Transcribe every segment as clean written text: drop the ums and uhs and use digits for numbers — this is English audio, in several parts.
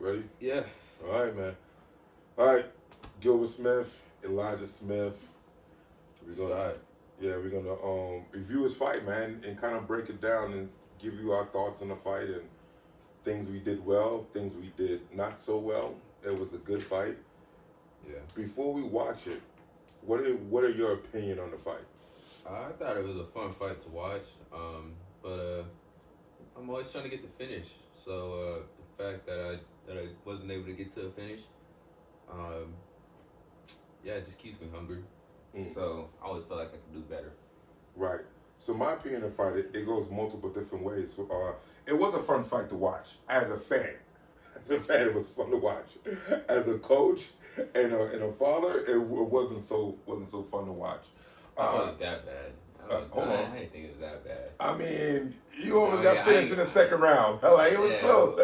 Ready? Yeah. All right, man. All right, Gilbert Smith, Elijah Smith. We're gonna review his fight, man, and kind of break it down and give you our thoughts on the fight and things we did well, things we did not so well. It was a good fight. Yeah. Before we watch it, what are your opinion on the fight? I thought it was a fun fight to watch, but I'm always trying to get the finish. So the fact that I wasn't able to get to a finish, it just keeps me hungry. So I always felt like I could do better. Right. So my opinion of the fight, it goes multiple different ways. It was a fun fight to watch as a fan. As a fan, it was fun to watch. As a coach and a father, it wasn't so fun to watch. It wasn't that bad. I didn't think it was that bad. I mean, you almost got finished in the second round. Like, it was close.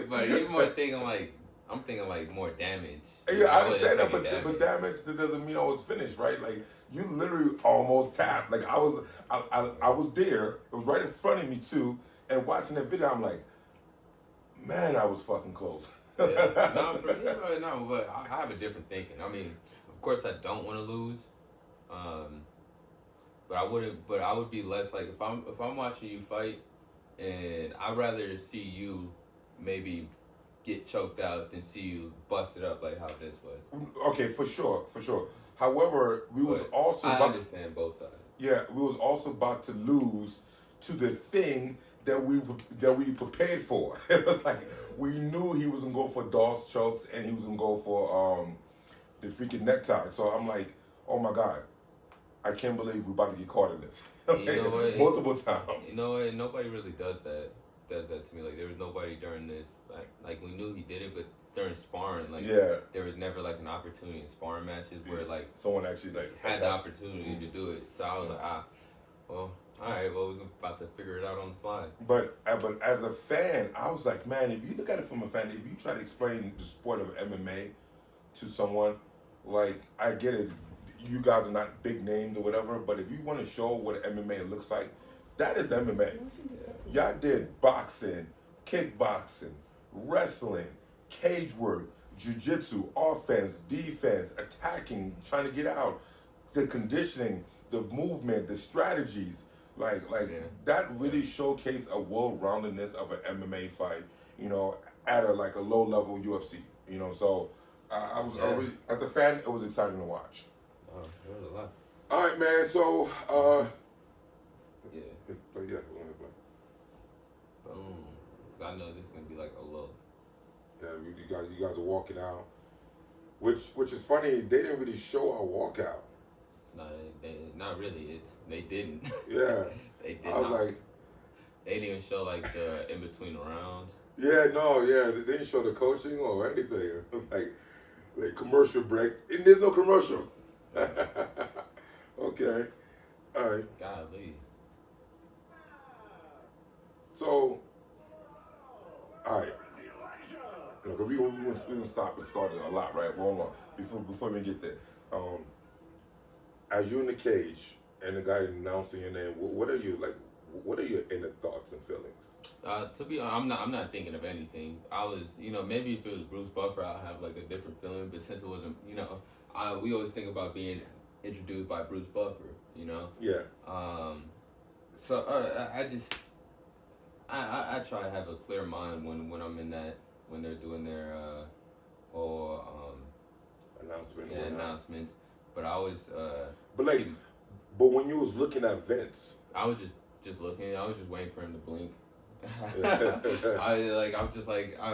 But you're more thinking like, I'm thinking like more damage. Yeah, I understand that, but damage that doesn't mean I was finished, right? Like, you literally almost tapped. Like, I was there. It was right in front of me too. And watching that video, I'm like, man, I was fucking close. Yeah. No, but I have a different thinking. I mean, of course, I don't want to lose. But I would be less like if I'm watching you fight, and I'd rather see you maybe get choked out than see you busted up like how this was. Okay, for sure. However, I understand both sides. Yeah, we was also about to lose to the thing that we prepared for. It was like we knew he was gonna go for Doss chokes and he was gonna go for the freaking necktie. So I'm like, oh my God, I can't believe we're about to get caught in this. Okay? You know what? Multiple times. You know what? Nobody really does that to me. Like there was nobody during this. Like we knew he did it, but during sparring, there was never like an opportunity in sparring matches where like someone actually had the opportunity to do it. So I was like, well, all right, well we're about to figure it out on the fly. But as a fan, I was like, man, if you look at it from a fan, if you try to explain the sport of MMA to someone, like I get it, you guys are not big names or whatever, but if you want to show what MMA looks like, that is MMA. Yeah. Y'all did boxing, kickboxing, wrestling, cage work, jiu-jitsu, offense, defense, attacking, trying to get out, the conditioning, the movement, the strategies, that really showcased a well-roundedness of an MMA fight, at a low level UFC, so I was already, as a fan, it was exciting to watch. Oh, there was a lot. All right, man, so play. Cause I know this is gonna be like a low. Yeah, you guys are walking out, which is funny. They didn't really show our walkout. No, not really. They didn't. Yeah, they did. I was like, they didn't even show like the in between rounds. Yeah, they didn't show the coaching or anything. It was like commercial break, and there's no commercial. Okay, all right. Golly. So, all right. We gonna stop and start a lot, right? Hold on. Before we get there, as you're in the cage and the guy announcing your name, what are you like? What are your inner thoughts and feelings? To be honest, I'm not thinking of anything. I was, maybe if it was Bruce Buffer, I'd have like a different feeling. But since it wasn't, we always think about being introduced by Bruce Buffer, Yeah. So I try to have a clear mind when I'm in that, when they're doing their announcements. But I always but when you was looking at Vince, I was just looking. I was just waiting for him to blink.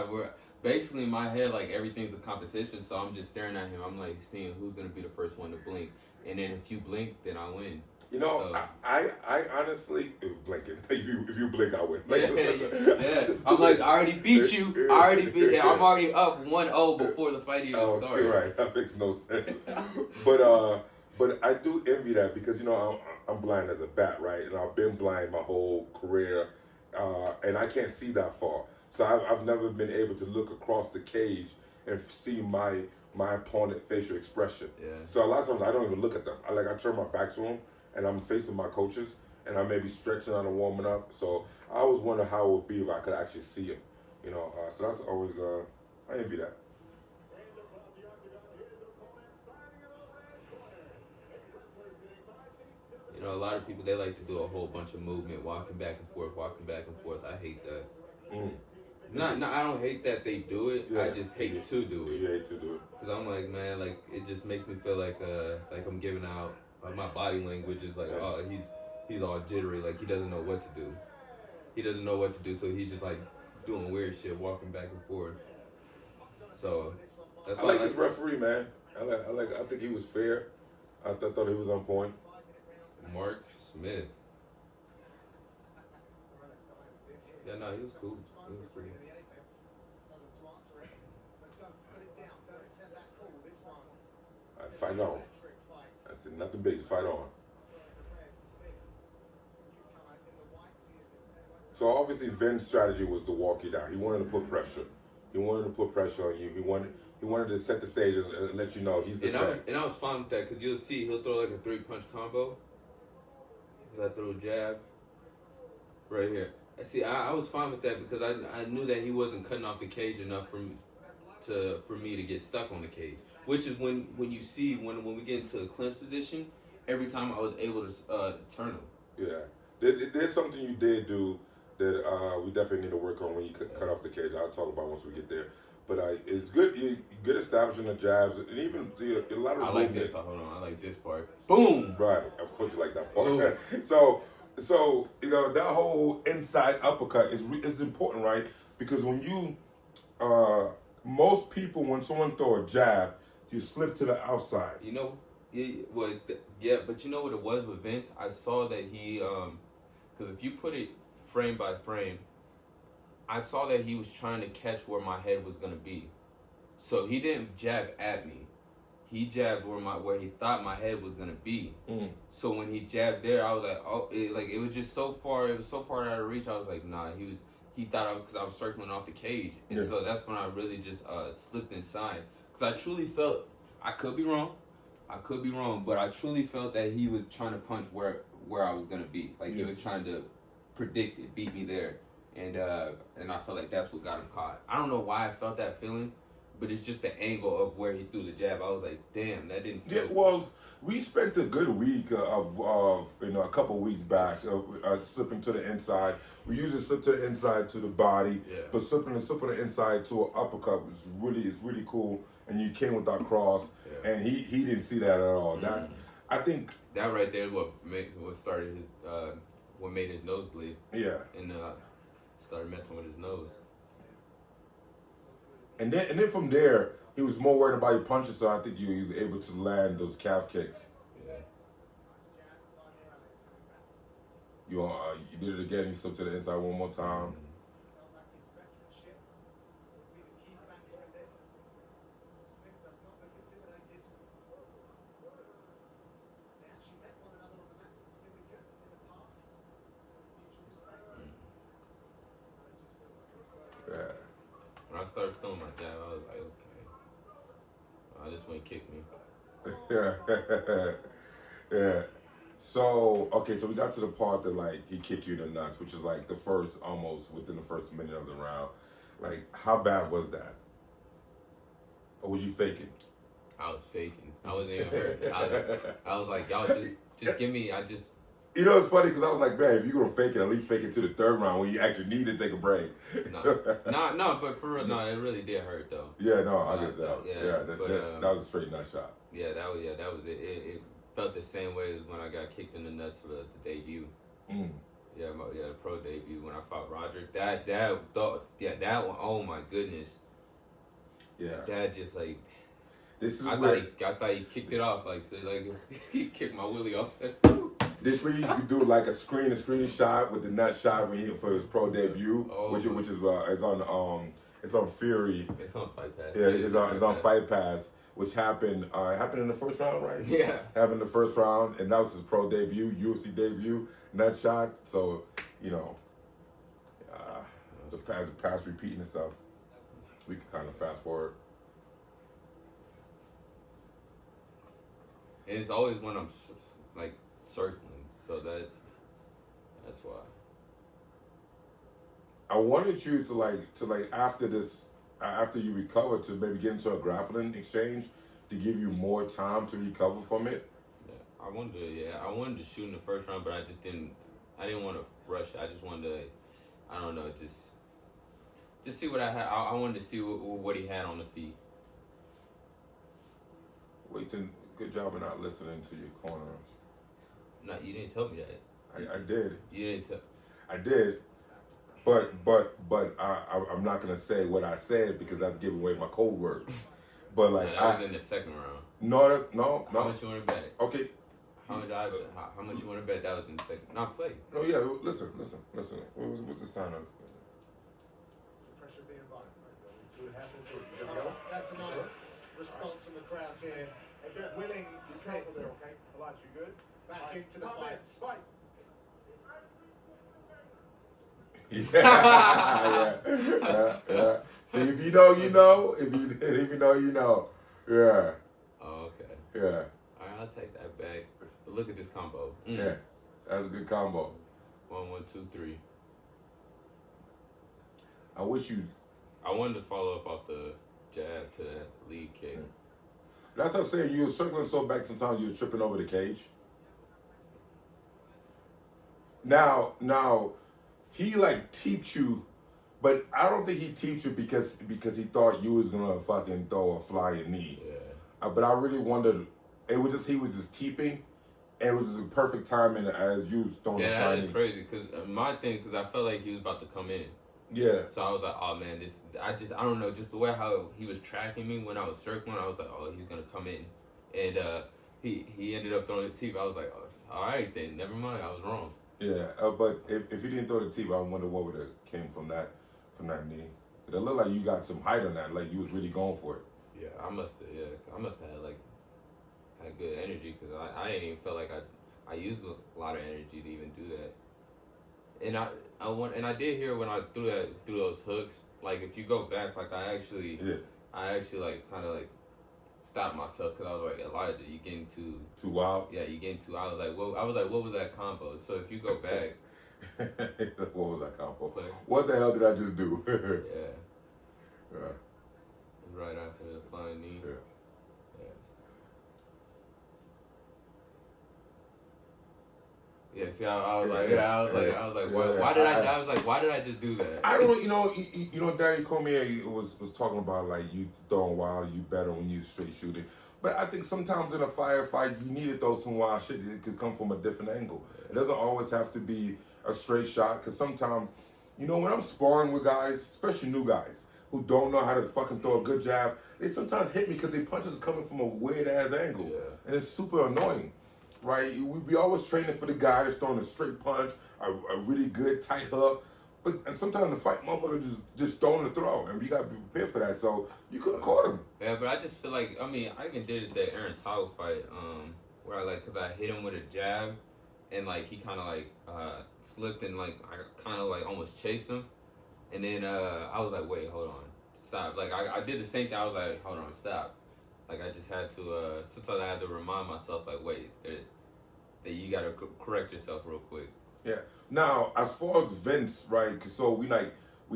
We're basically in my head like everything's a competition. So I'm just staring at him. I'm like seeing who's gonna be the first one to blink, and then if you blink, then I win. I honestly, if you blink, I win. Yeah. I'm like, I already beat you. I'm already up 1-0 before the fight even started. Right, that makes no sense. But I do envy that because I'm blind as a bat, right? And I've been blind my whole career, and I can't see that far. So I've never been able to look across the cage and see my opponent's facial expression. Yeah. So a lot of times I don't even look at them. I turn my back to them. And I'm facing my coaches, and I may be stretching out and warming up. So I always wonder how it would be if I could actually see him, So that's always I envy that. You know, a lot of people, they like to do a whole bunch of movement, walking back and forth, walking back and forth. I hate that. I don't hate that they do it. Yeah. I just hate to do it. You hate to do it. Because I'm like, man, like, it just makes me feel like I'm giving out, like, my body language is like, oh, he's all jittery, like, he doesn't know what to do. He doesn't know what to do, so he's just, like, doing weird shit, walking back and forth. So, that's I like this referee, man. I think he was fair. I thought he was on point. Mark Smith. Yeah, no, he was cool. He was cool. All right, fight on. That's it. Nothing big. Fight on. So obviously, Vince's strategy was to walk you down. He wanted to put pressure. He wanted to put pressure on you. He wanted to set the stage and let you know he's the man. And I was fine with that because you'll see he'll throw like a 3-punch combo. He'll throw a jab right here. See, I was fine with that because I knew that he wasn't cutting off the cage enough for me to get stuck on the cage. Which is when you see when we get into a clinch position, every time I was able to turn him. Yeah, there's something you did do that we definitely need to work on when you cut off the cage. I'll talk about once we get there. But it's good. You good establishing the jabs, and even a lot of. I like this. Hold on. I like this part. Boom. Right. Of course, you like that part. So you know that whole inside uppercut is important, right? Because when you most people, when someone throw a jab, you slip to the outside. You know, but you know what it was with Vince? I saw that he, because if you put it frame by frame, I saw that he was trying to catch where my head was gonna be. So he didn't jab at me. He jabbed where he thought my head was gonna be. So when he jabbed there, I was like, oh, it was just so far. It was so far out of reach. I was like, nah. He thought I was because I was circling off the cage, and so that's when I really just slipped inside. Because I truly felt, I could be wrong, but I truly felt that he was trying to punch where I was gonna be. Like he was trying to predict it, beat me there, and I felt like that's what got him caught. I don't know why I felt that feeling. But it's just the angle of where he threw the jab. I was like, damn, that didn't feel good. Well, we spent a good week of a couple of weeks back slipping to the inside. We usually slip to the inside to the body, but slipping the inside to an uppercut is really cool. And you came with that cross, and he didn't see that at all. That I think that right there is what started his what made his nose bleed. Yeah, and started messing with his nose. And then from there, he was more worried about your punches, so I think he was able to land those calf kicks. Yeah. You did it again. You slipped to the inside one more time. Yeah. When I started feeling my jab, I was like, okay. This one kicked me. Yeah. So we got to the part that like he kicked you in the nuts, which is like almost within the first minute of the round. Like, how bad was that? Or was you faking? I was faking. I wasn't even hurt. I was like, y'all just give me. You know, it's funny because I was like, man, if you're gonna fake it, at least fake it to the third round when you actually need to take a break. No, but for real, no, it really did hurt though. Yeah, no, I guess that. Yeah, that was a straight nut shot. Yeah, that was it. It felt the same way as when I got kicked in the nuts for the debut. Yeah, the pro debut when I fought Roderick. That one. Oh my goodness. Yeah. That just like. This is I thought he kicked it off like he kicked my willie off. This where you could do like a screenshot with the nut shot when he for his pro debut, which is it's on Fury. It's on Fight Pass. Yeah, it's on Fight Pass, which happened in the first round, right? Yeah. Happened in the first round, and that was his pro debut, UFC debut, nut shot. So, you know, the past repeating itself. We can kind of fast forward. And it's always when I'm like circling, so that's why. I wanted you to like after this after you recover to maybe get into a grappling exchange to give you more time to recover from it? Yeah, I wanted to shoot in the first round, but I didn't want to rush it. I just wanted to, I don't know, just see what I had. I wanted to see what he had on the feet. Wait, good job of not listening to your corner. No, you didn't tell me that. I did. You didn't tell. I did. But I'm not gonna say what I said because that's giving away my code words. But like that was in the second round. No. How much you want to bet? Okay. How much you want to bet that was in the second? Not play. Oh yeah, listen. What's the sign of this? Pressure being on. See what happens. That's a nice response from the crowd here. Willing Smith. Okay, Elijah, you good? Back into the fight. Yeah. See, if you know, you know. If you know, you know. Yeah. Oh, okay. Yeah. All right, I'll take that back. But look at this combo. Yeah. That's a good combo. 1, 1, 2, 3. I wish you. I wanted to follow up off the jab to that lead kick. Yeah. That's what I'm saying. You were circling so back sometimes you were tripping over the cage. Now, he like teach you, but I don't think he teach you because he thought you was gonna fucking throw a flying knee. Yeah. But I really wondered. He was just keeping, and it was just a perfect timing as you was throwing the flying knee. Yeah, that is crazy. Because I felt like he was about to come in. Yeah. So I was like, oh man, I don't know, just the way how he was tracking me when I was circling, I was like, oh, he's gonna come in, and he ended up throwing the teep. I was like, oh, all right then, never mind, I was wrong. Yeah, but if he didn't throw the teep, I wonder what would have came from that knee. It looked like you got some height on that, like you was really going for it. Yeah, I must have had good energy because I didn't even feel like I used a lot of energy to even do that. And I did hear when I threw those hooks, like if you go back, like I actually like kind of like stopped myself because I was like, Elijah, you getting too wild? Yeah, you getting too. I was like, what was that combo? So if you go back, what was that combo? Play. What the hell did I just do? Yeah. Right after the flying knee. Yeah. Yeah, see, I was like, why did I just do that? I don't, you know, Danny Cormier was talking about like you throwing wild, you better when you straight shooting. But I think sometimes in a firefight, you need to throw some wild shit. It could come from a different angle. It doesn't always have to be a straight shot. Because sometimes, when I'm sparring with guys, especially new guys who don't know how to fucking throw a good jab, they sometimes hit me because their punches is coming from a weird ass angle, and it's super annoying. Right, we be always training for the guy that's throwing a straight punch, a really good tight hook, and sometimes the fight motherfucker just throwing the throw, and we gotta be prepared for that. So you could have caught him. Yeah, but I just feel like I even did it that Aaron Tagle fight, where because I hit him with a jab, and like he kind of like slipped and like I kind of like almost chased him, and then I was like, wait, hold on, stop. Like I did the same thing. I was like, hold on, stop. Like I just had to, sometimes I had to remind myself, like, wait, that you gotta correct yourself real quick. Yeah. Now, as far as Vince, right? So we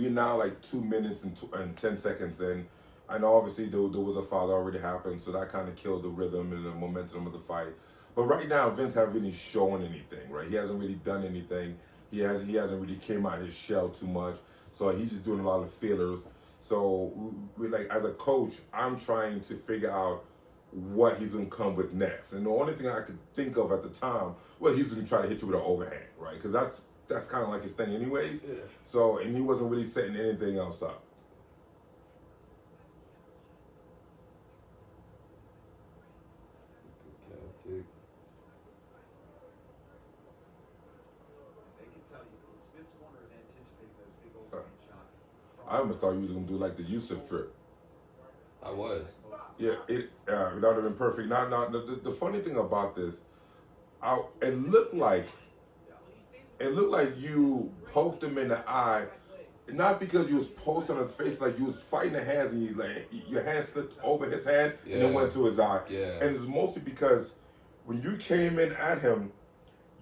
now like 2 minutes and 10 seconds in, and obviously there was a foul that already happened, so that kind of killed the rhythm and the momentum of the fight. But right now, Vince hasn't really shown anything, right? He hasn't really done anything. He hasn't really came out of his shell too much. So he's just doing a lot of feelers. So, we like as a coach, I'm trying to figure out what he's gonna come with next. And the only thing I could think of at the time, well, he's gonna try to hit you with an overhand, right? Because that's kind of like his thing, anyways. Yeah. So, and he wasn't really setting anything else up. I almost thought you was gonna do like the Yusuf trip. I was. Yeah, that would have been perfect. Now, the funny thing about this, it looked like you poked him in the eye, not because you was posting on his face, like you was fighting the hands and your hand slipped over his hand and then went to his eye. Yeah. And it's mostly because when you came in at him,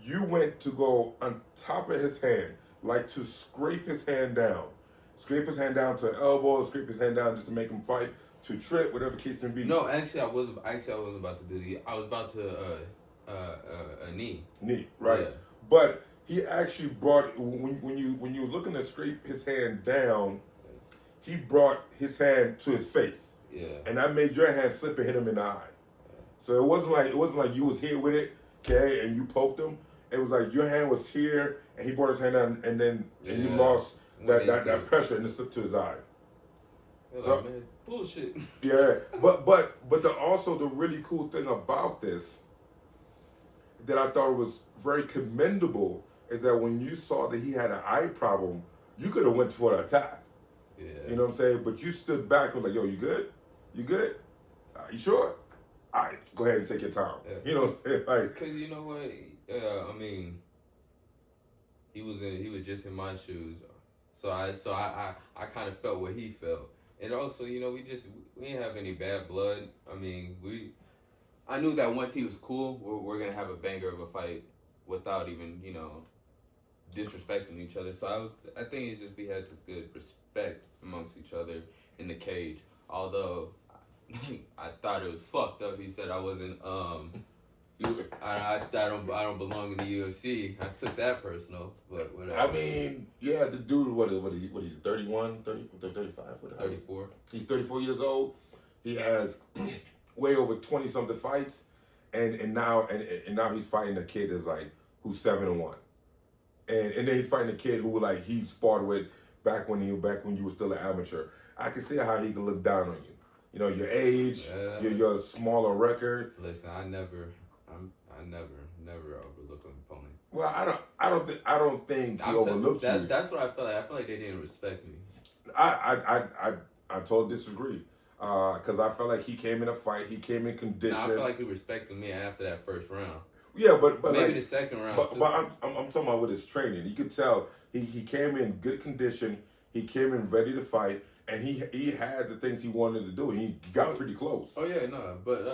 you went to go on top of his hand, like to scrape his hand down. scrape his hand down to an elbow, scrape his hand down just to make him fight, to trip, whatever the case may be. No, actually, I wasn't about to do the. I was about to a knee. Knee, right? Yeah. But he actually brought when you were looking to scrape his hand down, he brought his hand to his face. Yeah. And that made your hand slip and hit him in the eye. So it wasn't like you was here with it, okay, and you poked him. It was like your hand was here, and he brought his hand down, and you lost that pressure, and it slipped to his eye. So, like, man, bullshit. Yeah, but also the really cool thing about this that I thought was very commendable is that when you saw that he had an eye problem, you could have went for the attack. Yeah. You know what I'm saying? But you stood back and was like, yo, you good? You good? You sure? All right, go ahead and take your time. Yeah. You know what I'm saying? Like, cause you know what? I mean, he was just in my shoes, so I kind of felt what he felt, and also, you know, we didn't have any bad blood. I mean, I knew that once he was cool, we're gonna have a banger of a fight without even, you know, disrespecting each other. So I think we had just good respect amongst each other in the cage. Although I thought it was fucked up. He said I wasn't I don't belong in the UFC. I took that personal, but whatever. I mean, yeah, this dude, what he's 31, 30, 35, whatever. 34. He's 34 years old. He has way over 20 something fights, and now he's fighting a kid that's like who's 7-1, and then he's fighting a kid who like he sparred with back when you were still an amateur. I can see how he can look down on you. You know, your age, your smaller record. Listen, I never overlooked an opponent. Well, I don't think he overlooked you. That's what I felt like. I feel like they didn't respect me. I totally disagree. Because I felt like he came in a fight, he came in condition. I feel like he respected me after that first round. Yeah, but maybe like, the second round. But I'm talking about with his training. You could tell he came in good condition. He came in ready to fight, and he had the things he wanted to do. He got pretty close. Oh yeah, no, but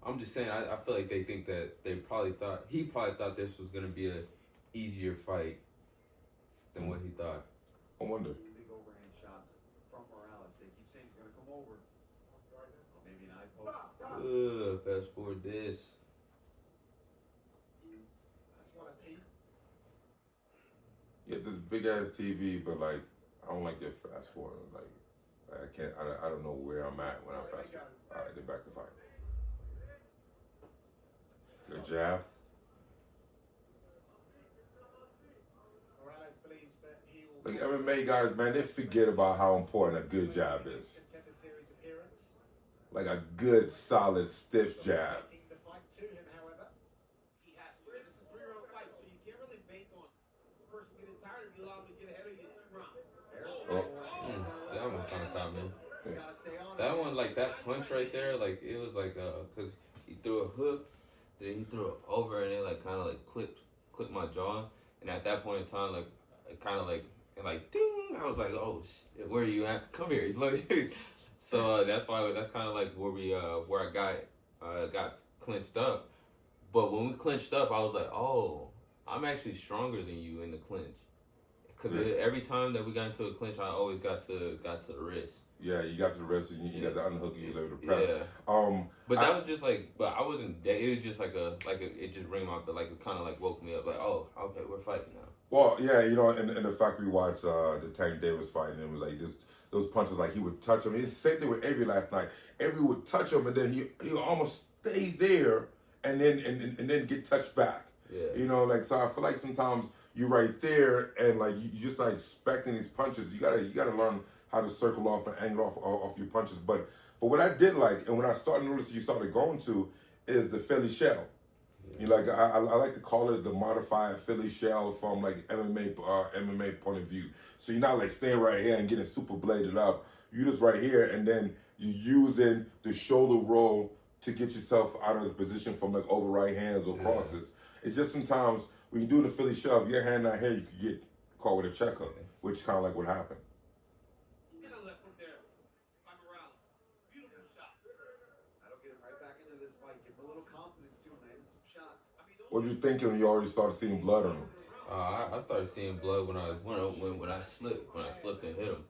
I'm just saying. I feel like they think that he probably thought this was gonna be a easier fight than what he thought. I wonder. Big overhand shots from Morales. They keep saying he's gonna come over. Maybe an eye poke. Fast forward this. That's one apiece. Yeah, this big ass TV, but like I don't like your fast forward. Like I can't. I don't know where I'm at when I fast forward. All right, they're back to fight. Good jab. Morales believes that he will. Like MMA guys, man, they forget about how important a good jab is. Contender series appearance. Like a good, solid, stiff jab. Taking the fight to him, however. He has to. It's a 3-round fight, so you can't really bank on the person getting tired if you allow him to get ahead of you in 2 rounds. That one kind of caught me. He's gotta stay on That it. one, like that punch right there, like it was like cause he threw a hook, then he threw it over, and it like kind of like clipped my jaw, and at that point in time, like it kind of like ding, I was like, oh shit, where are you at? Come here, like. So that's kind of like where I got clinched up, but when we clinched up, I was like, oh, I'm actually stronger than you in the clinch, because every time that we got into a clinch, I always got to the wrist. Yeah, you got to the rest, and you got the underhook, and you was able to press. Yeah. But that was just like, but I wasn't. It was just like it just rang my, but like it kind of like woke me up. Like, oh, okay, we're fighting now. Well, yeah, you know, and the fact we watched the Tank Davis fight, and it was like this. Those punches, like he would touch him. It's the same thing with Avery last night. Avery would touch him, and then he would almost stay there, and then get touched back. Yeah. You know, like so. I feel like sometimes you're right there, and like you just not expecting these punches. You gotta learn how to circle off and angle off your punches. But what I did like, and when I started noticing you started going to, is the Philly shell. You know, like I like to call it the modified Philly shell from like MMA point of view. So you're not like staying right here and getting super bladed up. You just right here, and then you're using the shoulder roll to get yourself out of the position from like over right hands or crosses. It's just sometimes when you do the Philly shove, your hand out here, you could get caught with a check hook, which is kind of like what happened. Get a left hook there by Morales. Beautiful shot. That'll get him right back into this fight. Give him a little confidence too, man. Some shots. What you thinking when you already started seeing blood on him? I started seeing blood when I slipped and hit him.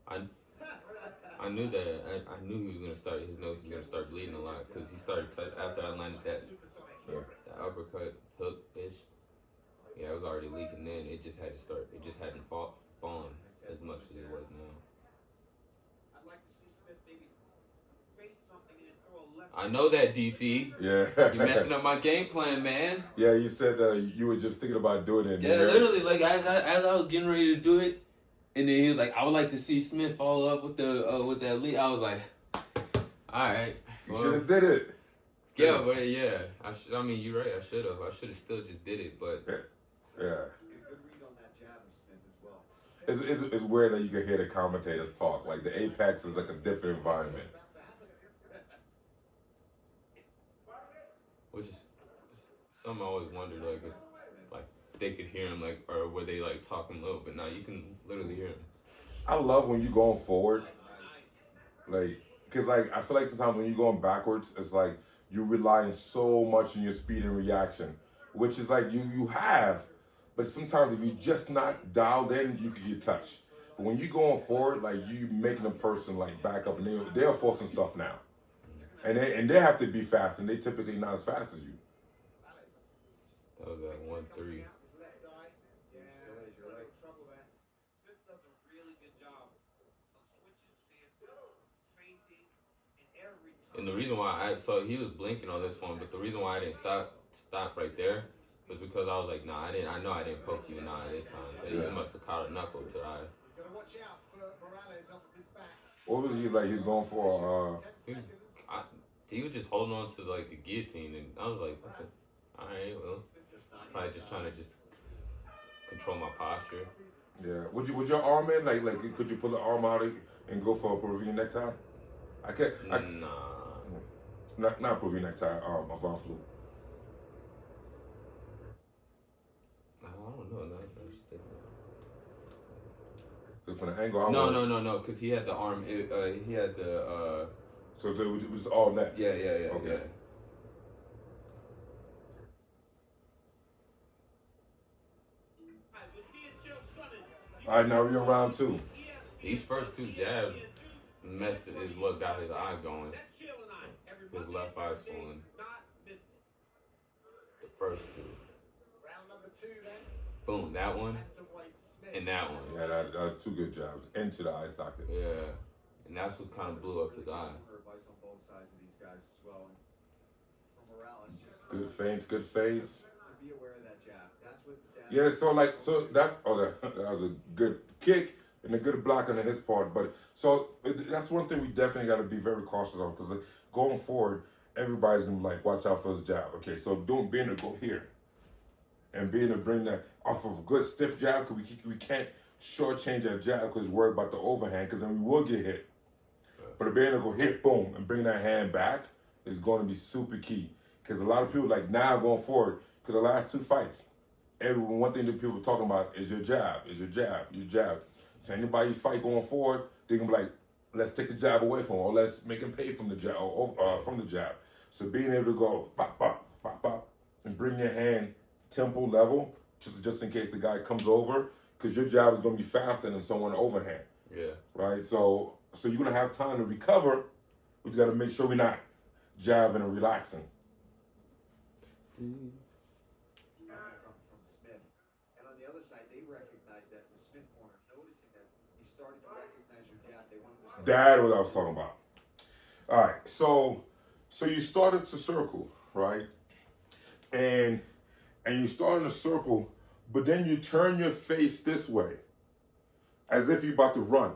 I knew that I knew he was gonna start. His nose was gonna start bleeding a lot because he started after I landed that uppercut hook ish. Yeah, it was already leaking then. It just had to start. It just hadn't fallen as much as it was now. I'd like to see Smith maybe fake something and throw a left. I know that, DC. Yeah. You messing up my game plan, man. Yeah, you said that you were just thinking about doing it. Yeah, literally, like as I was getting ready to do it, and then he was like, "I would like to see Smith follow up with that lead." I was like, "All right, You should have did it. yeah, but yeah, I mean, you're right. I should have still just did it, but Yeah. Good read on that jab of Smith as well. It's weird that you can hear the commentators talk. Like the Apex is like a different environment. which is something I always wondered, like if they could hear him, like, or were they like talking low? But now you can literally hear him. I love when you're going forward, like, cause like I feel like sometimes when you're going backwards, it's like you're relying so much on your speed and reaction, which is like you have, but sometimes if you're just not dialed in, you can get touched. But when you're going forward, like you making a person like back up, and they're forcing stuff now, and they have to be fast, and they typically not as fast as you. That was at 1-3. Smith does a really good job of switching stances, feinting, and every time. And the reason why so he was blinking on this one, but the reason why I didn't stop right there was because I was like, nah, I know I didn't poke you, this time. You must have caught a knuckle to I. Gotta watch out for Morales off of his back. What was he like? He's going for He was just holding on to like the guillotine, and I was like, what the? All right, well, probably just trying to just control my posture. Yeah. Would your arm in like could you pull the arm out and go for a Peruvian necktie? Nah. Not Peruvian necktie. A Von Flue. I don't know. From the angle. No. Because he had the arm. He had the. So it was all net. Yeah. Okay. Yeah. All right, now we're in round 2. These first 2 jabs is what got his eye going. His left eye swollen. The first 2. Round number 2 then. Boom, that one and that one. Yeah, that's 2 good jabs into the eye socket. Yeah, and that's what kind of blew up his eye. Advice on both sides of these guys as well. And for Morales, just Good feints. be aware of that jab. That's what the dad. Yeah, so that was a good kick and a good block on his part. But so that's one thing we definitely got to be very cautious of, because going forward, everybody's gonna be like, watch out for his jab. Okay, so being able to go here and being able to bring that off of a good stiff jab, because we can't shortchange that jab because we're worried about the overhand, because then we will get hit. But being able to go hit, boom, and bring that hand back is going to be super key. Because a lot of people like now going forward, because the last 2 fights, one thing that people are talking about is your jab. So anybody fight going forward, they're gonna be like, let's take the jab away from him, or let's make him pay from the jab, from the jab. So being able to go bop, bop, bop, bop, and bring your hand tempo level, just in case the guy comes over, because your jab is gonna be faster than someone overhand. Yeah. Right. So you're gonna have time to recover. We just gotta make sure we're not jabbing and relaxing. From Smith. And on the other side, they recognized that in the Smith corner, noticing that he started to recognize your jab. They wanted to. That's what I was talking about. All right. So you started to circle, right? And you start in a circle, but then you turn your face this way, as if you're about to run.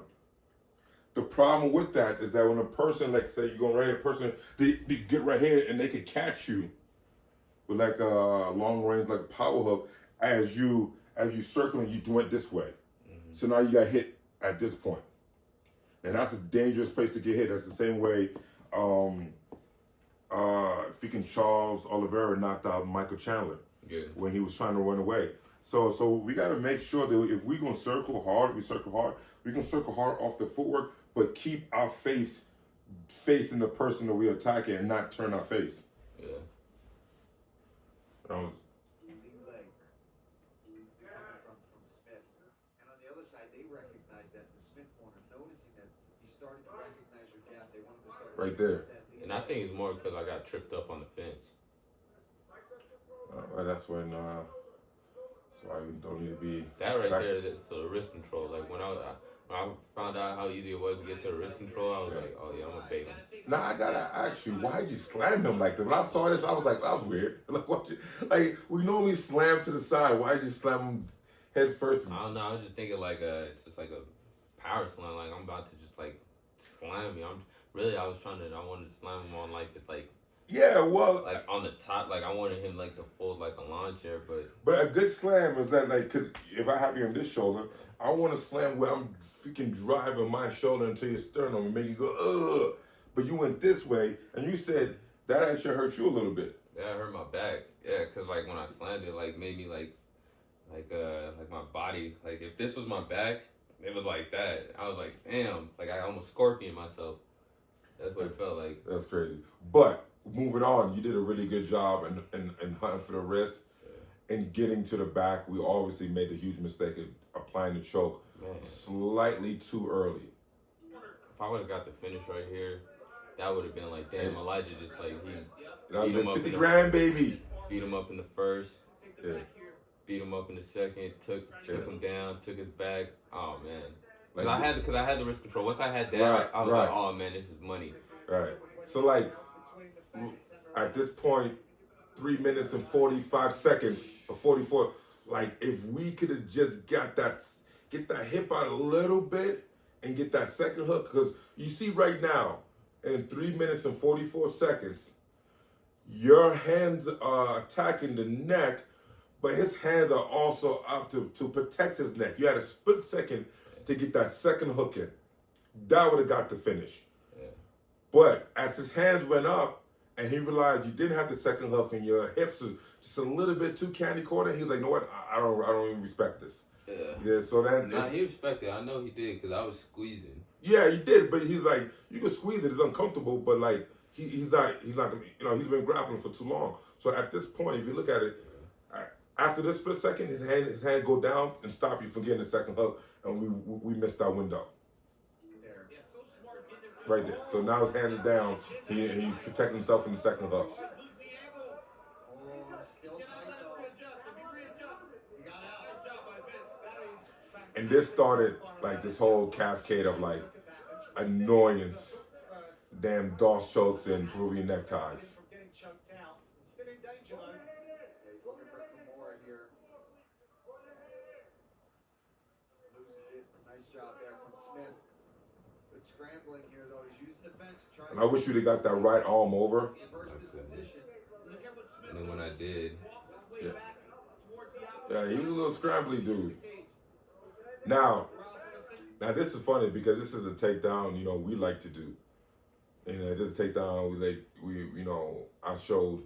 The problem with that is that when a person, like say you're going right here, a person, they get right here and they can catch you with like a long range, like a power hook, as you circle and you went this way. Mm-hmm. So now you got hit at this point. And that's a dangerous place to get hit. That's the same way freaking Charles Oliveira knocked out Michael Chandler when he was trying to run away. So we got to make sure that if we're going to circle hard, we can circle hard off the footwork, but keep our face facing the person that we're attacking and not turn our face. Yeah. Lead leg. side, they recognized that in the Smith corner, noticing that he started to recognize your jab. They wanted to start Right there. that lead. And I think it's more because I got tripped up on the fence. Well, that's when. That's why you don't need to be. That right there, that's the wrist control. Like when I found out how easy it was to get to the wrist control, I was like, oh yeah, I'm gonna bait him. Now I gotta ask you, why did you slam him like that? When I saw this, I was like, that was weird. Like what? Like we normally slam to the side. Why did you slam him head first? I don't know. I was just thinking like just like a power slam. Like I'm about to just like slam you. I wanted to slam him on like it's like. Yeah, well, like on the top, like I wanted him like to fold like a lawn chair, but a good slam is that like, cause if I have you on this shoulder, I want to slam where I'm freaking driving my shoulder into your sternum and make you go ugh. But you went this way, and you said that actually hurt you a little bit. Yeah, it hurt my back. Yeah, cause like when I slammed it, like made me like my body, like if this was my back, it was like that. I was like, damn, like I almost scorpioned myself. That's what it felt like. That's crazy. But moving on, you did a really good job in hunting for the wrist and getting to the back. We obviously made the huge mistake of applying the choke slightly too early. If I would have got the finish right here, that would have been like, damn, Elijah just like That would have been 50 grand, baby. Beat him up in the first. Yeah. Beat him up in the second. Took him down. Took his back. Oh man. Like, Cause I had the wrist control. Once I had that, Right, I was right. like, oh man, this is money. Right. So like at this point, 3 minutes and 45 seconds or 44. Like if we could have just get that hip out a little bit and get that second hook, because you see right now in 3 minutes and 44 seconds, your hands are attacking the neck, but his hands are also up to protect his neck. You had a split second to get that second hook in. That would have got the finish. Yeah. But as his hands went up and he realized you didn't have the second hook and your hips are just a little bit too candy corner, he's like, you know what? I don't even respect this. Yeah. Yeah. So that. Nah, he respected it. I know he did because I was squeezing. Yeah, he did. But he's like, you can squeeze it. It's uncomfortable. But like, he's not. He's been grappling for too long. So at this point, if you look at it, after this split second, his hand go down and stop you from getting the second hook, and we missed our window. Right there. So now his hand is down. He's protecting himself from the second hook. And this started like this whole cascade of like annoyance, damn DOS chokes and Peruvian neckties. Scrambling here though, he's using the fence to try. And I wish you'd have got that right arm over. And then when I did, yeah, he was a little scrambly dude. Now this is funny because this is a takedown, we like to do. And this is a takedown I showed,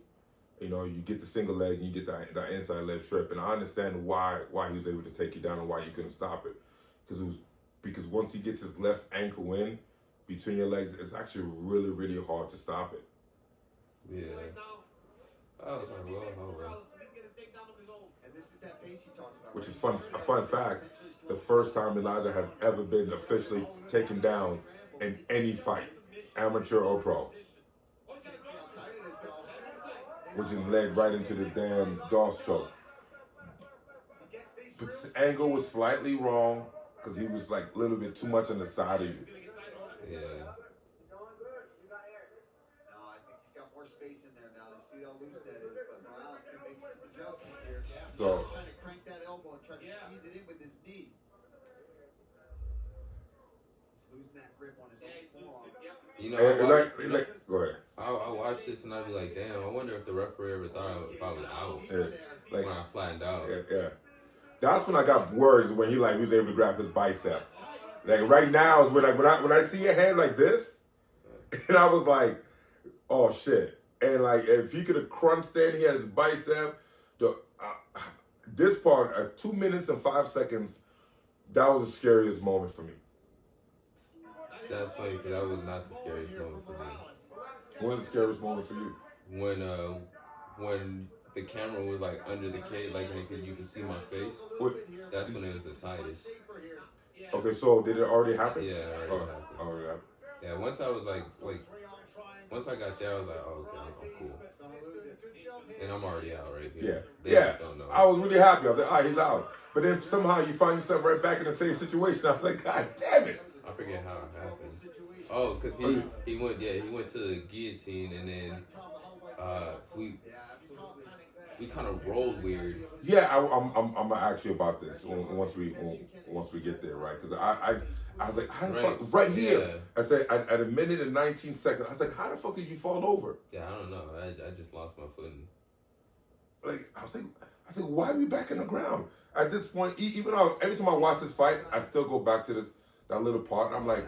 you get the single leg and you get that inside leg trip. And I understand why he was able to take you down and why you couldn't stop it. Because once he gets his left ankle in between your legs, it's actually really, really hard to stop it. Yeah. Oh, well. And this is that pace he talks about. Which is a fun fact. The first time Elijah has ever been officially taken down in any fight, amateur or pro. Which is led right into this damn DOS choke. But his angle was slightly wrong. Because he was like a little bit too much on the side of you. Yeah. No, I think he's got more space in there now. You see how loose that is, but Morales can make some adjustments here. So He's trying to crank that elbow and try to squeeze it in with his knee. He's losing that grip on his own forearm. Go ahead. I watched this and I'd be like, damn, I wonder if the referee ever thought if I was out. Yeah. When I flattened out. Yeah. That's when I got worried when he was able to grab his bicep. Like right now is when I see a hand like this, and I was like, oh shit. And like if he could have crunched that, he had his bicep. This part at 2 minutes and 5 seconds, that was the scariest moment for me. That's funny because that was not the scariest moment for me. What was the scariest moment for you? When the camera was like under the cage, like you could see my face. What? That's when it was the tightest. Okay, so did it already happen? Yeah, it already happened. Oh, yeah. Yeah, once I was like, once I got there, I was like, oh, okay, I'm cool. And I'm already out right Yeah, here. They yeah. just don't know. I was really happy. I was like, all right, he's out. But then somehow you find yourself right back in the same situation. I was like, God damn it. I forget how it happened. Oh, because he went to the guillotine, and then we kind of rolled weird. Yeah, I'm gonna ask you about this once we get there, right? Because I was like, how the fuck right here? Yeah. I said at a minute and 19 seconds. I was like, how the fuck did you fall over? Yeah, I don't know. I just lost my footing. Like I was like, why are we back in the ground? At this point, even though every time I watch this fight, I still go back to that little part, and I'm like,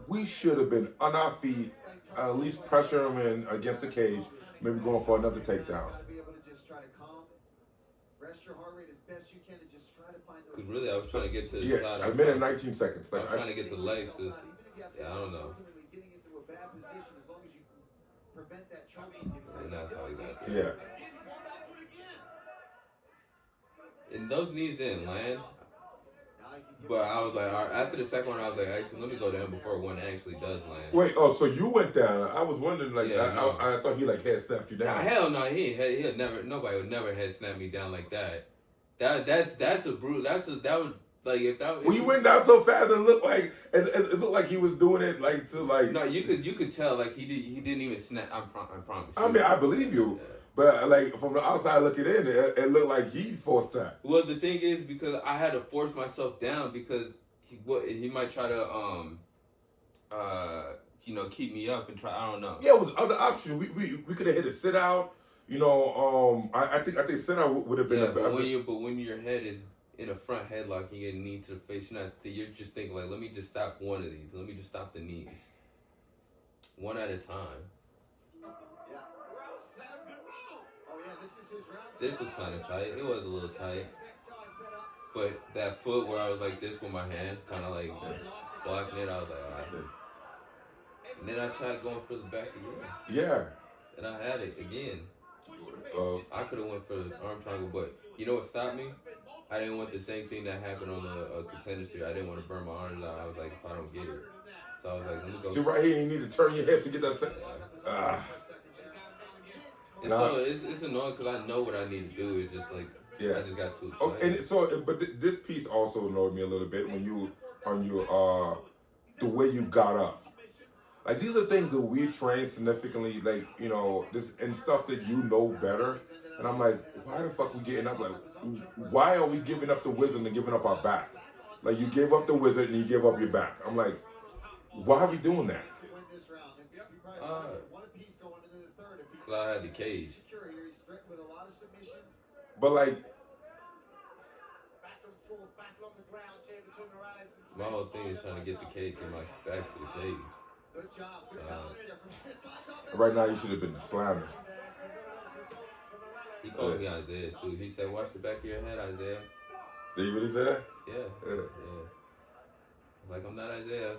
we should have been on our feet, at least pressure him in against the cage, maybe going for another takedown. Because really, I was trying to get to the side. Yeah, a minute and 19 seconds. I was trying to get to the legs. I don't know. And that's how he got there. Yeah. And those knees didn't land. But I was like, all right, after the second one, I was like, actually, let me go down before one actually does land. Wait, so you went down. I was wondering, like, Yeah, no. I thought he, like, head snapped you down. Nah, hell no, he'll never, nobody would never head snap me down like that. That's a brute, that would, like, if that... Well, you went down so fast, and it looked like he was doing it, like, to, like... No, you could tell, like, he didn't even snap, I promise you. I mean, I believe you. Yeah. But, like, from the outside looking in, it looked like he forced that. Well, the thing is, because I had to force myself down because he might try to, keep me up and try, I don't know. Yeah, it was other options. We could have hit a sit out. You know, I think sit out would have been a better. But when your head is in a front headlock and you get a knee to the face, you're just thinking, like, let me just stop one of these. Let me just stop the knees. One at a time. This was kind of tight. It was a little tight. But that foot where I was like this with my hand, kind of like blocking it, I was like, all right. And then I tried going for the back again. Yeah. And I had it again. I could have went for the arm triangle, but you know what stopped me? I didn't want the same thing that happened on the Contender Series. I didn't want to burn my arms out. I was like, if I don't get it. So I was like, let me go. See, right here, you need to turn your head to get that. And so it's annoying because I know what I need to do. It's just like, I just got too excited. Oh, and so, but this piece also annoyed me a little bit when you, the way you got up. Like, these are things that we train significantly, like, you know, this and stuff that you know better. And I'm like, why the fuck we getting up? Like, why are we giving up the wizard and giving up our back? Like, you gave up the wizard and you give up your back. I'm like, why are we doing that? I had the cage. But like, my whole thing is trying to get the cage and my back to the cage. Right now you should have been slamming. He called me Isaiah too. He said, "Watch the back of your head, Isaiah." Did he really say that? Yeah. I was like, I'm not Isaiah.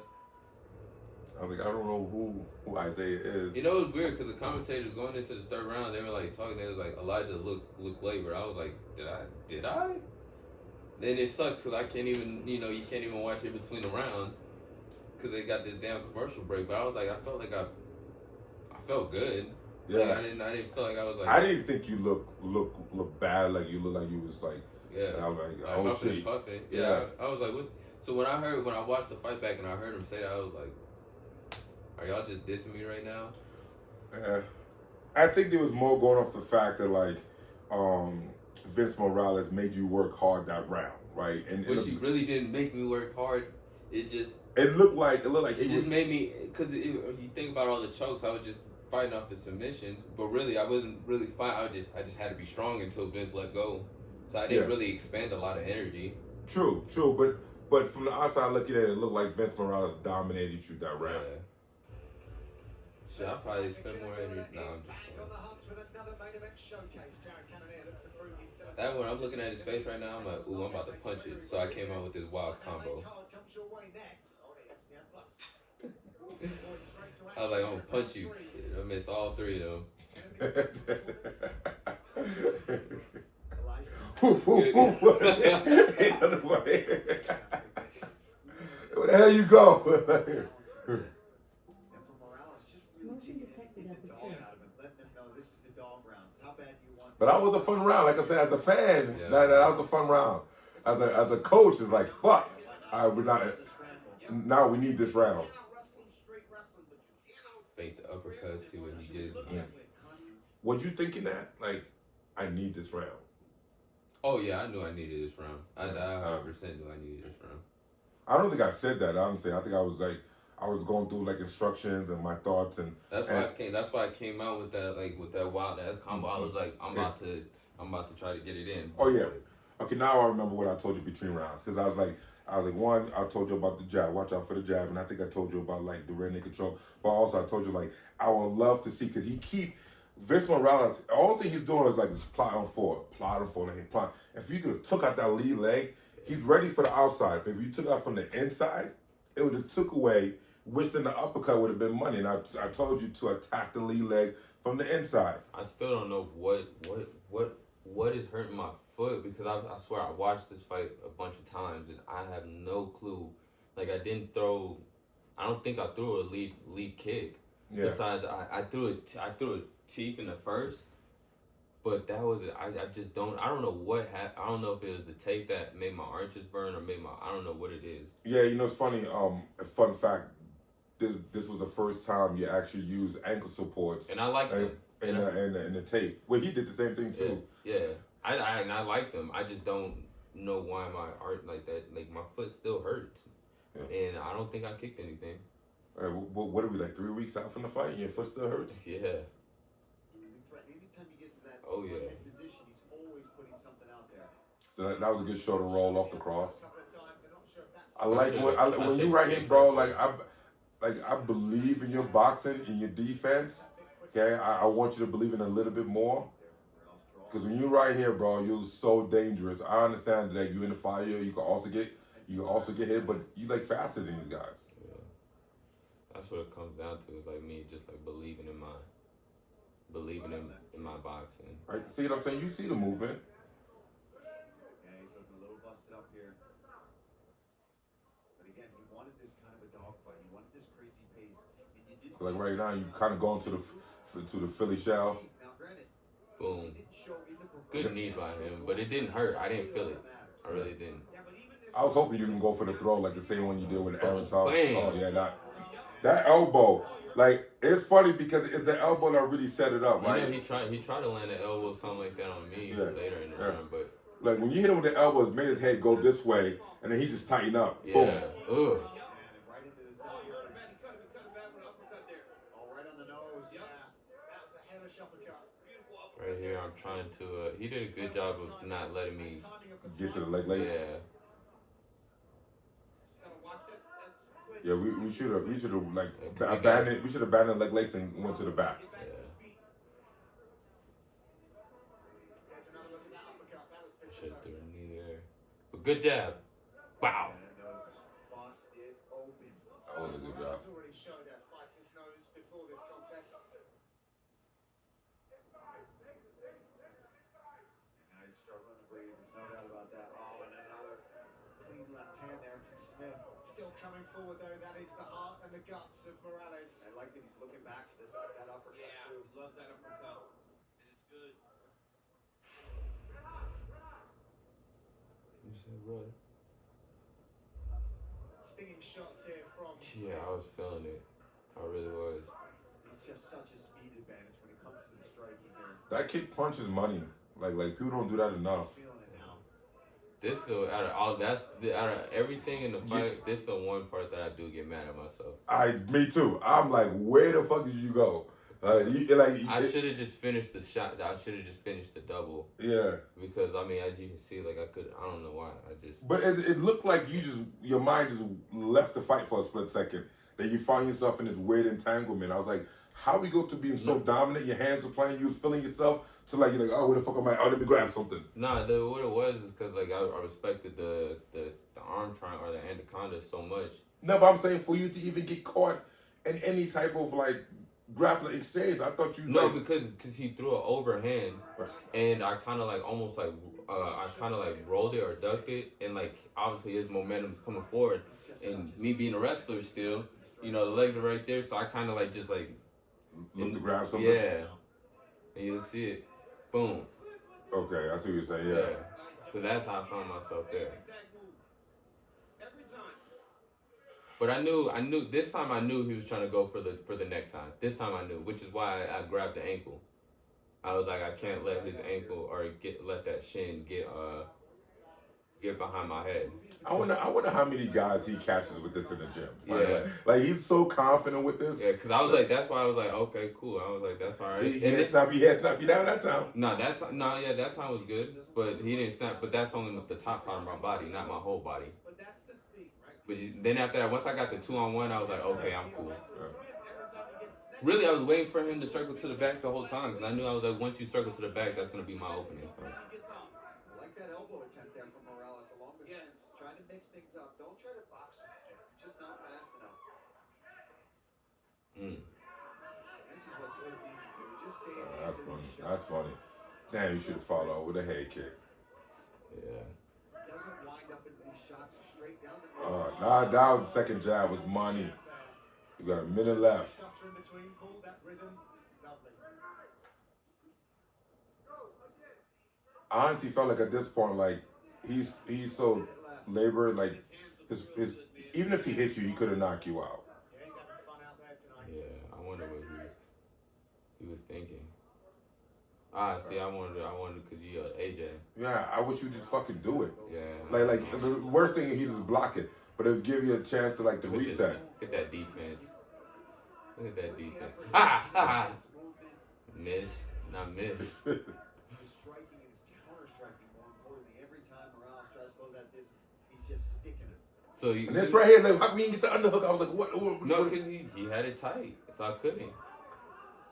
I was like, I don't know who Isaiah is. You know, it was weird because the commentators going into the third round, they were like talking. They was like, Elijah look labor. I was like, did I? Then it sucks because I can't even, you can't even watch it between the rounds because they got this damn commercial break. But I was like, I felt like I felt good. Yeah. Like, I didn't feel like I was like. I didn't think you look bad. Like you look like you was like. Yeah. I was like, oh shit. Puffing. Yeah. I was like, what? So when I watched the fight back and I heard him say that, I was like, are y'all just dissing me right now? I think there was more going off the fact that like Vince Morales made you work hard that round, right? And which he really didn't make me work hard. It looked like it just made me, because if you think about all the chokes, I was just fighting off the submissions, but really I wasn't really fighting. I just had to be strong until Vince let go, so I didn't really expend a lot of energy. True, but from the outside looking at it, it looked like Vince Morales dominated you that round. Yeah. Shit, I probably spend more energy. No, I'm just kidding. That one, I'm looking at his face right now, I'm like, ooh, I'm about to punch it. So I came out with this wild combo. I was like, I'm gonna punch you. I missed all three of them. Woof, woof, woof. Ain't nothing but hair. Where the hell you go? And for Morales, just really Motion taking detected the at the dog curb. out of him, letting him know this is the dog rounds. How bad do you want? But that was a fun round. Like I said, as a fan, Yeah. that was a fun round. As a coach, it's like, fuck. We're not. Now we need this round. Fake the uppercut, see what he did. Yeah. Was you thinking that? Like, I need this round. Oh yeah, I knew I needed this round. I 100% knew I needed this round. I don't think I said that, honestly. I think I was like, I was going through like instructions and my thoughts and That's why I came out with that wild ass combo. I was like, I'm about to try to get it in. oh yeah. Okay, now I remember what I told you between rounds because I was like one, I told you about the jab, watch out for the jab, and I think I told you about like the rear naked control. But also I told you like I would love to see because Vince Morales, all thing he's doing is like just plotting forward, like he plotting. If you could have took out that lead leg, he's ready for the outside. But if you took it out from the inside, it would have took away, which then the uppercut would have been money. And I told you to attack the lead leg from the inside. I still don't know what is hurting my foot because I swear I watched this fight a bunch of times and I have no clue. Like I don't think I threw a lead kick. Yeah. Besides, I threw a teep in the first, but that was it. I just don't. I don't know what happened. I don't know if it was the tape that made my arches burn or I don't know what it is. Yeah, you know it's funny. A fun fact. This was the first time you actually used ankle supports. And I like them. In the tape. Well, he did the same thing too. Yeah. I like them. I just don't know why my art like that. Like my foot still hurts, and I don't think I kicked anything. All right, what are we like 3 weeks out from the fight and your foot still hurts? Yeah. Anytime you get to that Oh, yeah. position, he's always putting something out there. So that was a good show to roll off the cross. A couple of times, I'm not sure if that's I like when you right here, bro. I believe in your boxing, in your defense. Okay, I want you to believe in a little bit more. Because when you right here, bro, you're so dangerous. I understand that you in the fire, you can also get hit, but you like faster than these guys. Yeah. That's what it comes down to. Is like me just like believing in my boxing. Right? See what I'm saying? You see the movement. Yeah, he's looking a little busted up here. But again, he wanted this kind of a dogfight. He wanted this crazy pace. And you did So like right now, you kind of going to the Philly shell. Now, granted, Boom. he didn't show in the Good knee by him, but it didn't hurt. I didn't feel it. I really didn't. I was hoping you can go for the throw like the same one you did with Aaron Thomas. Bam. Oh yeah, that elbow. Like it's funny because it's the elbow that really set it up, right? You know, he tried to land an elbow something like that on me later in the round, but like when you hit him with the elbow, it made his head go this way, and then he just tightened up. yeah. Boom. Ugh. right into this right on the nose. Yeah, that was a hellish uppercut. Right here, I'm trying to. He did a good job of not letting me. Timing of the Get to the leg lace. Yeah. Yeah, we should have like abandoned. We should have abandoned leg lace and went to the back. Yeah. There's another look at that uppercut. That was Should picture have threw a knee there. But good jab. Wow. And bust it open. That was a good job. He's already showed a fighter's nose before this contest. And now he's struggling to breathe. There's no doubt about that. Oh, and another clean left hand there from Smith. Still coming forward though, that is the heart and the guts of Morales. I like that he's looking back for that uppercut too. Love that uppercut. And it's good. You said what? Stinging shots here from Yeah, I was feeling it. I really was. He's just such a speed advantage when it comes to the striking here. That kick punch is money. Like people don't do that enough. Feeling it now. This though, out of everything in the fight, this the one part that I do get mad at myself. Me too. I'm like, where the fuck did you go? I should have just finished the shot. I should have just finished the double. Yeah. Because I mean, as you can see, like I don't know why. But it looked like your mind just left the fight for a split second. Then you find yourself in this weird entanglement. I was like, how we go to being so dominant? Your hands were playing. You was feeling yourself to like you're like, oh, where the fuck am I? Oh, let me grab something. Nah, what it was is because like I respected the arm triangle or the anaconda so much. No, but I'm saying for you to even get caught in any type of like grappling exchange, I thought you No, like, because he threw an overhand, Right. and I kind of like almost like I kind of like rolled it or ducked it, and like obviously his momentum's coming forward, and me being a wrestler still, you know, the legs are right there, so I kind of like just like Look to grab something. yeah, and you'll see it, boom. Okay, I see what you're saying. Yeah. So that's how I found myself there. But I knew this time. I knew he was trying to go for the neck time. This time I knew, which is why I grabbed the ankle. I was like, I can't let his ankle or let that shin get behind my head. I wonder how many guys he catches with this in the gym. Yeah. Like he's so confident with this. Yeah, because I was like, that's why I was like, okay, cool. I was like, that's all right. See, he had snap you down that time. No, that time was good, but he didn't snap. But that's only with the top part of my body, not my whole body. But then after that, once I got the 2-on-1, I was like, okay, I'm cool. Really, I was waiting for him to circle to the back the whole time because I knew I was like, once you circle to the back, that's gonna be my opening. I like that elbow attempt there from Morales along the fence, trying to mix things up. Don't try to box with Smith. You're just not fast enough. This is what Smith needs to do. Just stay in the That's funny. That's funny. Damn, you should have followed up with a head kick. Yeah. Doesn't wind up in these shots straight down the Nah, that second jab was money. You got a minute left. Shots are in between, pull that rhythm. Lovely. I honestly felt like at this point, like he's so labored, like his even if he hit you, he could have knocked you out. Yeah, he's having fun out there tonight. Yeah, I wonder what he was thinking. See, I wondered because you AJ. Yeah, I wish you just fucking do it. Yeah. Like the worst thing is he's just block it, but it'll give you a chance to like to reset. Look at that defense. Look at that defense. Ha! Miss, not miss. His striking and his counter-striking, more importantly. Every time Morales tries to go that distance, he's just sticking it. So And this right here, like, how can you get the underhook? I was like, what? No, because he had it tight, so I couldn't.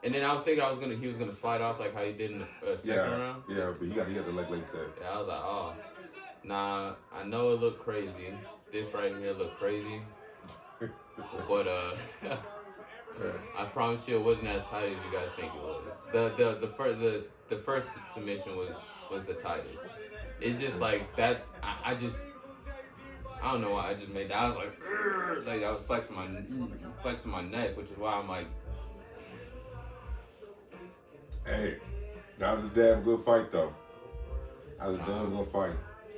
And then I was thinking he was gonna slide off like how he did in the second round. Yeah, but he got the leg lace there. Yeah, I was like, oh, nah. I know it looked crazy. This right here looked crazy, but I promise you, it wasn't as tight as you guys think it was. The first submission was the tightest. It's just like that. I don't know why I just made that. I was like I was flexing my neck, which is why I'm like. Hey, that was a damn good fight though. That was a damn good fight.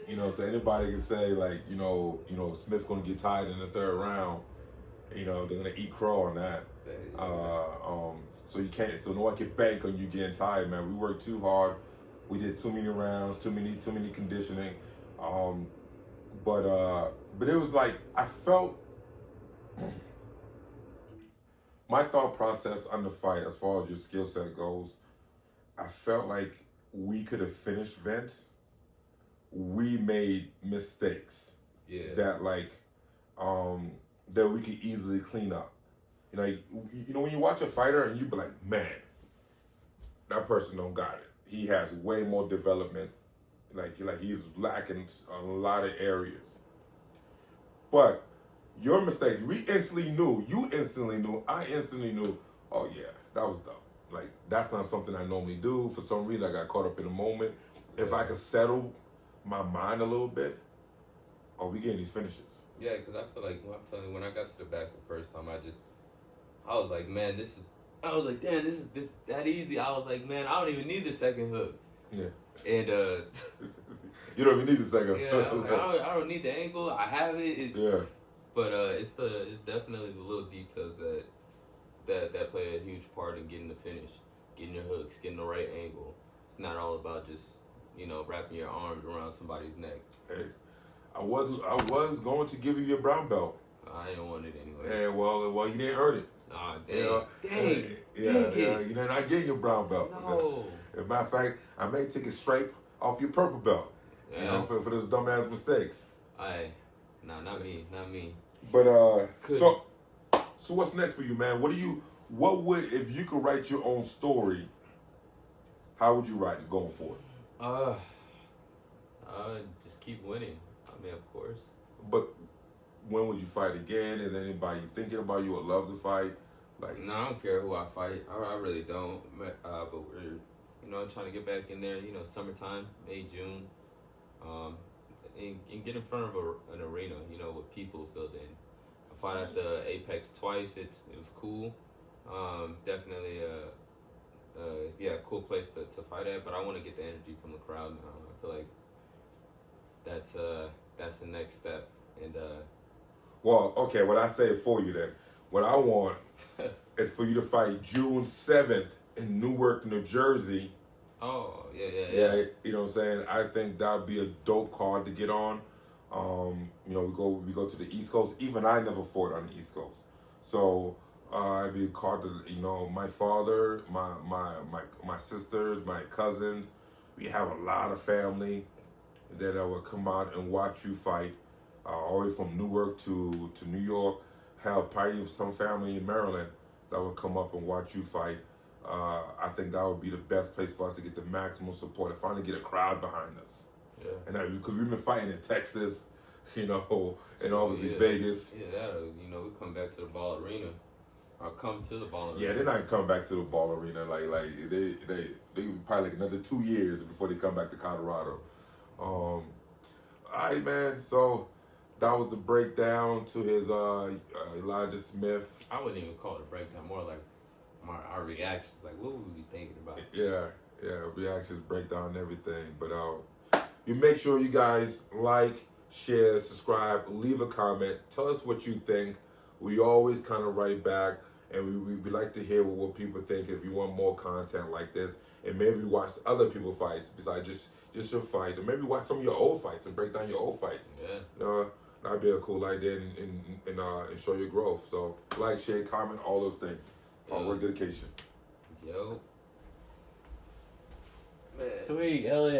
You know, so anybody can say like, you know, Smith gonna get tired in the third round. You know, they're gonna eat crow on that. So you can't. So no one can bank on you getting tired, man. We worked too hard. We did too many rounds, too many conditioning. But it was like I felt. My thought process on the fight, as far as your skill set goes, I felt like we could have finished Vince. We made mistakes that that we could easily clean up. You know, when you watch a fighter and you be like, man, that person don't got it. He has way more development. Like he's lacking a lot of areas. But your mistakes, we instantly knew. You instantly knew. I instantly knew. Oh yeah, that was dumb. Like that's not something I normally do. For some reason, I got caught up in the moment. If I could settle my mind a little bit, we getting these finishes. Yeah, because I feel like I'm telling you, when I got to the back the first time, I was like, man, damn, this is that easy. I was like, man, I don't even need the second hook. Yeah. And you don't even need the second. Yeah, I don't need the angle. I have it. Yeah. But it's definitely the little details that play a huge part in getting the finish, getting your hooks, getting the right angle. It's not all about just wrapping your arms around somebody's neck. Hey, I was going to give you your brown belt. I didn't want it anyway. Hey, well, you didn't earn it. Ah, dang. You're not getting your brown belt. No. As a matter of fact, I may take a stripe off your purple belt. Yeah. For those dumbass mistakes. Not me. But so what's next for you, man? What would if you could write your own story? How would you write it going forward? Just keep winning. I mean, of course. But when would you fight again? Is anybody thinking about you would love to fight? Like, no, I don't care who I fight. I really don't. But You know, trying to get back in there. You know, summertime, May, June, and get in front of an arena. You know, with people filled in. I fought at the Apex twice. It was cool. Definitely cool place to fight at. But I want to get the energy from the crowd. I feel like that's the next step. And well, okay, what I say for you then. What I want is for you to fight June 7th in Newark, New Jersey. oh yeah. You know what I'm saying? I think that would be a dope card to get on. You know, we go to the East Coast. Even I never fought on the East Coast. So it'd be a card to, you know, my father, my sisters, my cousins. We have a lot of family that would come out and watch you fight. All the way from Newark to New York. Have probably some family in Maryland that would come up and watch you fight. I think that would be the best place for us to get the maximum support and finally get a crowd behind us. Yeah. And because we've been fighting in Texas, you know, and obviously Vegas. Yeah, you know, we come back to the Ball Arena. Or come to the Ball Arena. Yeah, they're not coming back to the Ball Arena. Like they probably like another 2 years before they come back to Colorado. All right, man. So that was the breakdown to his Elijah Smith. I wouldn't even call it a breakdown. More like our reactions. Like, what would we be thinking about? Yeah, reactions, breakdown, and everything. But you make sure you guys like, share, subscribe, leave a comment. Tell us what you think. We always kind of write back, and we like to hear what people think. If you want more content like this, and maybe watch other people's fights besides just your fight, or maybe watch some of your old fights and break down your old fights. Yeah. You know, that'd be a cool idea and show your growth. So like, share, comment, all those things. Hard work, dedication. Yo. Sweet, hell yeah.